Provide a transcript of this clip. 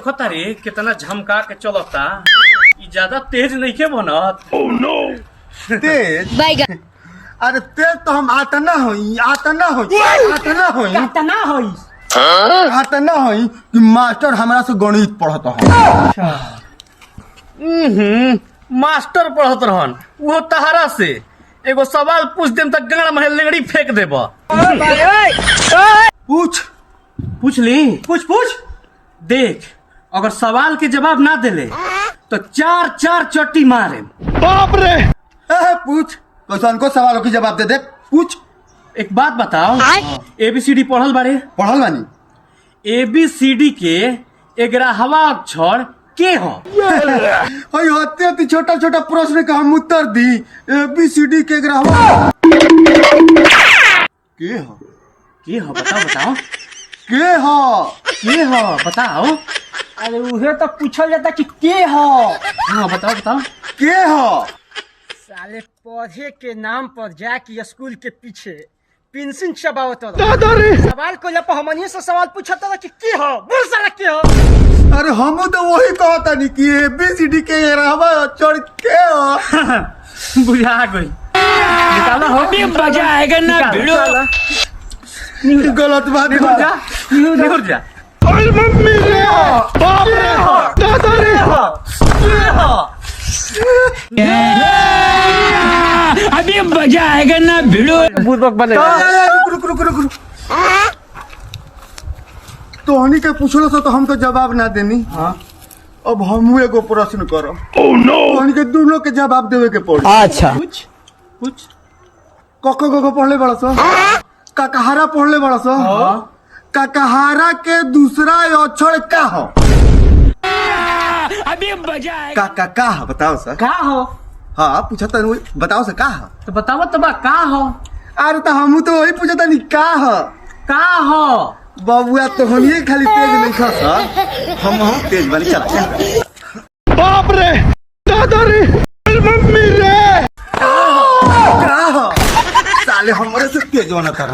देखो तारे कितना झमका के चलता। ई ज्यादा तेज नहीं के बनत। Oh no. तेज बैगन अरे तेज तो हम आतना होई कि मास्टर हमरा से गणित पढ़त हो। मास्टर पढ़त रहन वो तहरा से एगो सवाल पूछ देम त गाड़ में लेंगड़ी फेंक देब। पूछ ली पूछ देख, अगर सवाल के जवाब ना देले तो 4 चट्टी मारे। बाप रे। पूछ कैसन को सवालों की जवाब दे दे। पूछ। एक बात बताओ, ABCD पढ़ल बारे? पढ़ल बानी। ABCD के 11वां अक्षर के हो? होते छोटा छोटा प्रश्न का हम उत्तर दी। ABCD के 11वां के हो बताओ के हो बताओ। अरे उहे तो पूछल जाता कि के हो। हाँ बताओ के हो। साले पौधे के नाम पर जाके स्कूल के पीछे पेंसिल चबावत सवाल को जब हमनी से सवाल पूछत रहा कि के हो, बोल साला के हो। अरे हम तो वही कहता नहीं कि ABCD के 11वां अक्षर के हो। बुझा गई। निकाला हो मजा आएगा ना भिड़ो। गलत बात निहुर जा। अरे मम्मी रे, बाप रे, दादा रे। अभी मजा आएगा ना भिड़ो। बुड़बक बने। रुक। तो हनी के पूछलो तो हम तो जवाब ना देनी। हाँ। अब हम एगो प्रश्न करो। Oh no. हनी के दोनों के जवाब देवे के पड़ी। अच्छा पूछ। को पढ़ले बड़ा सो। काकहारा पढ़ले बड़ा सो। काकहारा के दूसरा अक्षर का हो? अभी मजा आएगा। का बताओ सर। का हो? हाँ पूछा था बताओ सर का हो? तो बताओ तो बा का हो? अरे तो हम तो वही पूछा था नहीं का हो बाबुआ। तो हम ये खाली तेज नहीं खा सर, हम तेज वाली चला। बाप रे, दादा रे, मम्मी रे। का हो? साले हमारे से तेज होना था।